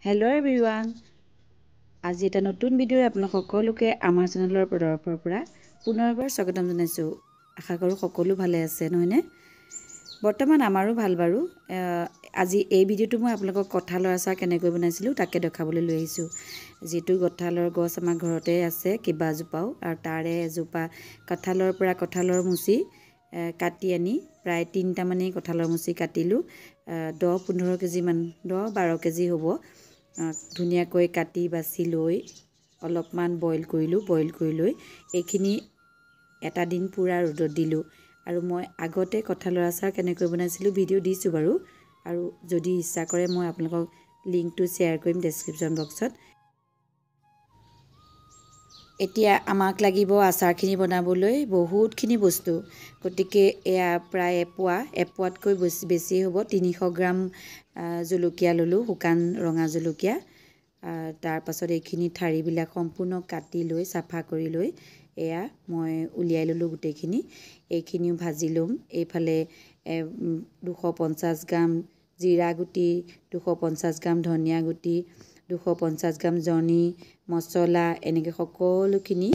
Hello' everyone, আজি এটা নতুন ভিডিঅ' আপোনাক সকলোকে আমাৰ চেনেলৰ তৰফৰ পৰা পুনৰবাৰ স্বাগতম জনাইছোঁ। আশা কৰোঁ সকলো ভালে আছে নহয়নে? বৰ্তমান আমাৰো ভাল বাৰু। আজি এই ভিডিঅ'টো মই আপোনালোকক কঁঠালৰ আচাৰ কেনেকৈ বনাইছিলোঁ তাকে দেখাবলৈ লৈ আহিছোঁ। যিটো কঁঠালৰ গছ আমাৰ ঘৰতে আছে কেইবাজোপাও, আৰু তাৰে এজোপা কঁঠালৰ মুচি কাটি আনি প্ৰায় 3টামানেই কঁঠালৰ মুচি কাটিলোঁ। 10-15 কেজিমান, 10-12 কেজি হ'ব। ধুনীয়াকৈ কাটি বাছি লৈ অলপমান বইল কৰি লৈ এইখিনি এটা দিন পূৰা ৰ'দত দিলোঁ। আৰু মই আগতে কঁঠালৰ আচাৰ কেনেকৈ বনাইছিলোঁ ভিডিঅ' দিছোঁ বাৰু, আৰু যদি ইচ্ছা কৰে মই আপোনালোকক লিংকটো শ্বেয়াৰ কৰিম ডেছক্ৰিপশ্যন বক্সত। এতিয়া আমাক লাগিব আচাৰখিনি বনাবলৈ বহুতখিনি বস্তু, গতিকে এয়া প্ৰায় এপোৱাতকৈ বেছি হ'ব। 300 গ্ৰাম জলকীয়া ল'লোঁ, শুকান ৰঙা জলকীয়া। তাৰপাছত এইখিনি ঠাৰিবিলাক সম্পূৰ্ণ কাটি লৈ চাফা কৰি লৈ এয়া মই উলিয়াই ল'লোঁ গোটেইখিনি। এইখিনিও ভাজি ল'ম। এইফালে 250 গ্ৰাম জিৰা গুটি, 250 গ্ৰাম ধনিয়া গুটি, 250 গ্ৰাম জনি মছলা, এনেকৈ সকলোখিনি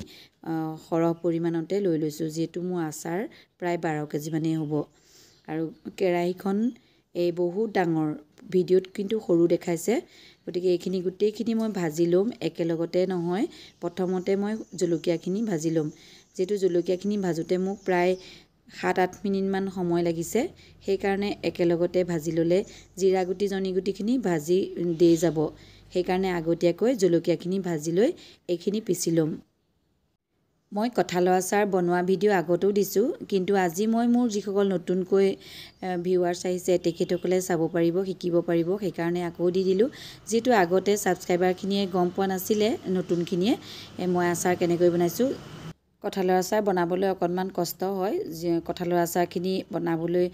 সৰহ পৰিমাণতে লৈ লৈছোঁ, যিহেতু মোৰ আচাৰ প্ৰায় 12 কেজিমানেই হ'ব। আৰু কেৰাহীখন এই বহুত ডাঙৰ, ভিডিঅ'ত কিন্তু সৰু দেখাইছে, গতিকে এইখিনি গোটেইখিনি মই ভাজি ল'ম। একেলগতে নহয়, প্ৰথমতে মই জলকীয়াখিনি ভাজি ল'ম। যিহেতু জলকীয়াখিনি ভাজোঁতে মোক প্ৰায় 7-8 মিনিটমান সময় লাগিছে, সেইকাৰণে একেলগতে ভাজি ল'লে জিৰা গুটি জনি গুটিখিনি ভাজি দেই যাব। সেইকাৰণে আগতীয়াকৈ জলকীয়াখিনি ভাজি লৈ এইখিনি পিচি ল'ম। মই কঁঠালৰ আচাৰ বনোৱা ভিডিঅ' আগতেও দিছোঁ, কিন্তু আজি মই মোৰ যিসকল নতুনকৈ ভিউৱাৰ্ছ আহিছে তেখেতসকলে চাব পাৰিব, শিকিব পাৰিব, সেইকাৰণে আকৌ দি দিলোঁ। যিহেতু আগতে ছাবস্ক্ৰাইবাৰখিনিয়ে গম পোৱা নাছিলে, নতুনখিনিয়ে মই আচাৰ কেনেকৈ বনাইছোঁ। কঁঠালৰ আচাৰ বনাবলৈ অকণমান কষ্ট হয়। কঁঠালৰ আচাৰখিনি বনাবলৈ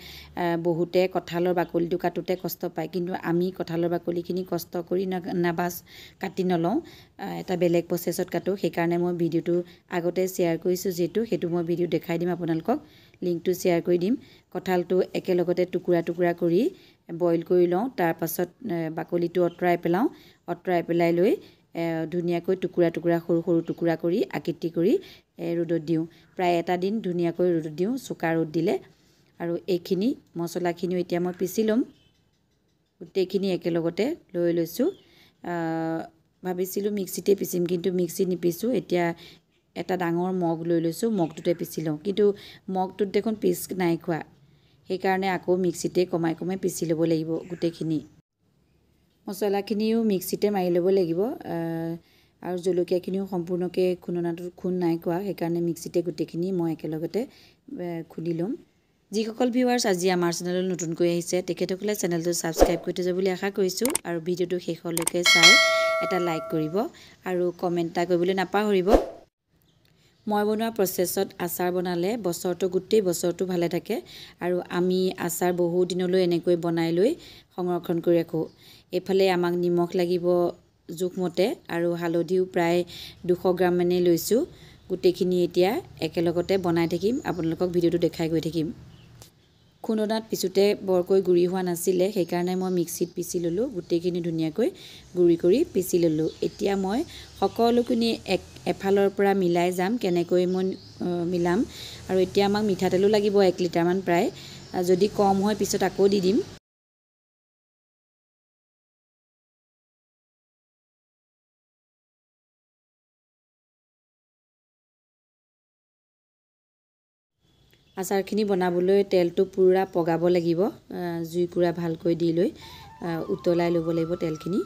বহুতে কঁঠালৰ বাকলিটো কাটোতে কষ্ট পায়, কিন্তু আমি কঁঠালৰ বাকলিখিনি কষ্ট কৰি কাটি নলওঁ, এটা বেলেগ প্ৰচেছত কাটোঁ। সেইকাৰণে মই ভিডিঅ'টো আগতে শ্বেয়াৰ কৰিছোঁ, যিহেতু সেইটো মই ভিডিঅ' দেখাই দিম আপোনালোকক, লিংকটো শ্বেয়াৰ কৰি দিম। কঁঠালটো একেলগতে টুকুৰা কৰি বইল কৰি লওঁ, তাৰপাছত বাকলিটো আঁতৰাই পেলাই লৈ ধুনীয়াকৈ সৰু সৰু টুকুৰা কৰি আকৃতি কৰি ৰ'দত দিওঁ। প্ৰায় এটা দিন ধুনীয়াকৈ ৰ'দত দিওঁ, চোকা ৰ'দ দিলে। আৰু এইখিনি মছলাখিনিও এতিয়া মই পিচি ল'ম। গোটেইখিনি একেলগতে লৈ লৈছোঁ। ভাবিছিলোঁ মিক্সিতে পিচিম, কিন্তু মিক্সিত নিপিচোঁ। এতিয়া এটা ডাঙৰ মগ লৈ লৈছোঁ, মগটোতে পিচি লওঁ, কিন্তু মগটোত দেখোন পিচ নাই খোৱা, সেইকাৰণে আকৌ মিক্সিতে কমাই পিচি ল'ব লাগিব। গোটেইখিনি মছলাখিনিও মিক্সিতে মাৰি ল'ব লাগিব, আৰু জলকীয়াখিনিও সম্পূৰ্ণকৈ খুন্দনাটোত খুন্দ নাই খোৱা, সেইকাৰণে মিক্সিতে গোটেইখিনি মই একেলগতে খুন্দি ল'ম। যিসকল ভিউৱাৰ্ছ আজি আমাৰ চেনেললৈ নতুনকৈ আহিছে তেখেতসকলে চেনেলটো ছাবস্ক্ৰাইব কৰি থৈছে বুলি আশা কৰিছোঁ, আৰু ভিডিঅ'টো শেষলৈকে চাই এটা লাইক কৰিব আৰু কমেণ্ট এটা কৰিবলৈ নাপাহৰিব। মই বনোৱা প্ৰচেছত আচাৰ বনালে গোটেই বছৰটো ভালে থাকে, আৰু আমি আচাৰ বহু দিনলৈ এনেকৈ বনাই লৈ সংৰক্ষণ কৰি ৰাখোঁ। এইফালে আমাক নিমখ লাগিব জোখমতে, আৰু হালধিও প্ৰায় 200 গ্ৰামমানেই লৈছোঁ। গোটেইখিনি এতিয়া একেলগতে বনাই থাকিম, আপোনালোকক ভিডিঅ'টো দেখাই গৈ থাকিম। খুন্দনাত পিছোঁতে বৰকৈ গুড়ি হোৱা নাছিলে, সেইকাৰণে মই মিক্সিত পিচি ল'লোঁ। গোটেইখিনি ধুনীয়াকৈ গুড়ি কৰি পিচি ল'লোঁ। এতিয়া মই সকলোখিনি এফালৰ পৰা মিলাই যাম, কেনেকৈ মই মিলাম। আৰু এতিয়া আমাক মিঠাতেলো লাগিব 1 লিটাৰমান প্ৰায়, যদি কম হয় পিছত আকৌ দি দিম। আচাৰখিনি বনাবলৈ তেলটো পূৰা পগাব লাগিব, জুইকুৰা ভালকৈ দি লৈ উতলাই ল'ব লাগিব তেলখিনি।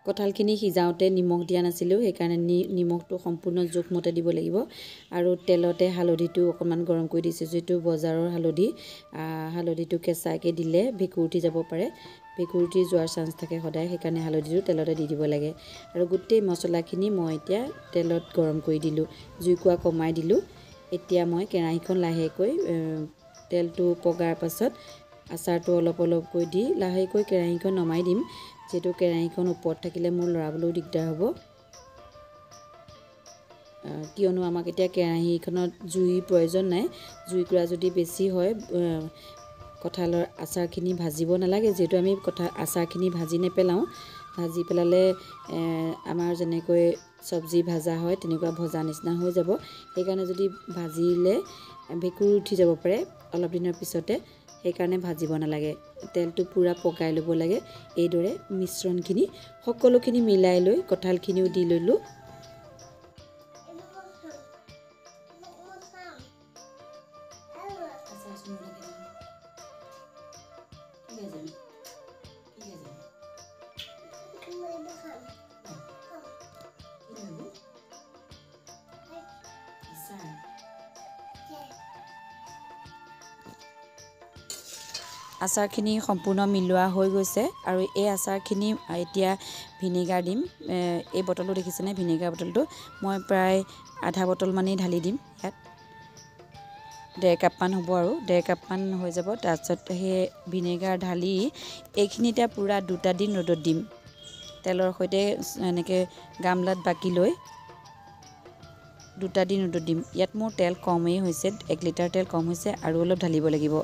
কঁঠালখিনি সিজাওঁতে নিমখ দিয়া নাছিলোঁ, সেইকাৰণে নিমখটো সম্পূৰ্ণ জোখমতে দিব লাগিব। আৰু তেলতে হালধিটো অকণমান গৰম কৰি দিছোঁ, যিটো বজাৰৰ হালধিটো কেঁচাকৈ দিলে ভেঁকুৰ উঠি যাব পাৰে, ভেঁকুৰ উঠি যোৱাৰ চান্স থাকে সদায়, সেইকাৰণে হালধিটো তেলতে দি দিব লাগে। আৰু গোটেই মছলাখিনি মই এতিয়া তেলত গৰম কৰি দিলোঁ, জুইকুৰা কমাই দিলোঁ। এতিয়া মই কেৰাহীখন লাহেকৈ তেলটো পগাৰ পাছত আচাৰটো অলপকৈ দি লাহেকৈ কেৰাহীখন নমাই দিম, যিহেতু কেৰাহীখন ওপৰত থাকিলে মোৰ লৰাবলৈও দিগদাৰ হ'ব। কিয়নো আমাক এতিয়া কেৰাহীখনত জুইৰ প্ৰয়োজন নাই। জুইকুৰা যদি বেছি হয় কঁঠালৰ আচাৰখিনি ভাজিব নালাগে, যিহেতু আমি আচাৰখিনি ভাজি নেপেলাওঁ। ভাজি পেলালে আমাৰ যেনেকৈ চব্জি ভাজা হয় তেনেকুৱা ভজা নিচিনা হৈ যাব। সেইকাৰণে যদি ভাজিলে ভেঁকুৰ উঠি যাব পাৰে অলপ দিনৰ পিছতে, সেইকাৰণে ভাজিব নালাগে। তেলটো পূৰা পগাই ল'ব লাগে। এইদৰে মিশ্ৰণখিনি সকলোখিনি মিলাই লৈ কঁঠালখিনিও দি ল'লোঁ। আচাৰখিনি সম্পূৰ্ণ মিলোৱা হৈ গৈছে আৰু এই আচাৰখিনি এতিয়া ভিনেগাৰ দিম। এই বটলটো দেখিছেনে, ভিনেগাৰ বটলটো মই প্ৰায় আধা বটলমানেই ঢালি দিম ইয়াত। 1.5 কাপমান হ'ব আৰু 1.5 কাপমান হৈ যাব। তাৰপিছত সেই ভিনেগাৰ ঢালি এইখিনি এতিয়া পূৰা 2টা দিন ৰ'দত দিম। তেলৰ সৈতে এনেকৈ গামলাত বাকি লৈ 2টা দিন ৰ'দত দিম। ইয়াত মোৰ তেল কমেই হৈছে, 1 লিটাৰ তেল কম হৈছে আৰু অলপ ঢালিব লাগিব।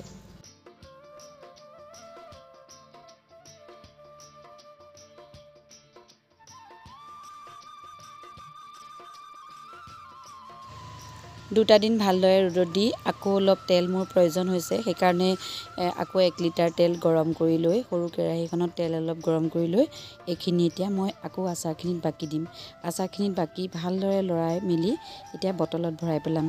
দুটা দিন ভালদৰে ৰ'দত দি আকৌ অলপ তেল মোৰ প্ৰয়োজন হৈছে, সেইকাৰণে আকৌ 1 লিটাৰ তেল গৰম কৰি লৈ সৰু কেৰাহীখনত তেল অলপ গৰম কৰি লৈ এইখিনি এতিয়া মই আকৌ আচাৰখিনিত বাকি দিম। আচাৰখিনিত বাকি ভালদৰে লৰাই মেলি এতিয়া বটলত ভৰাই পেলাম।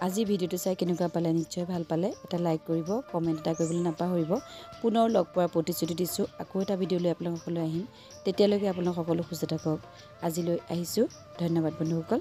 আজি ভিডিঅ'টো চাই কেনেকুৱা পালে, নিশ্চয় ভাল পালে এটা লাইক কৰিব, কমেণ্ট এটা কৰিবলৈ নাপাহৰিব। পুনৰ লগ পোৱাৰ প্ৰতিশ্ৰুতি দিছোঁ। আকৌ এটা ভিডিঅ' লৈ আপোনালোক সকলোলৈ আহিম। তেতিয়ালৈকে আপোনালোক সকলো সুস্থ থাকক। আজিলৈ আহিছোঁ। ধন্যবাদ বন্ধুসকল।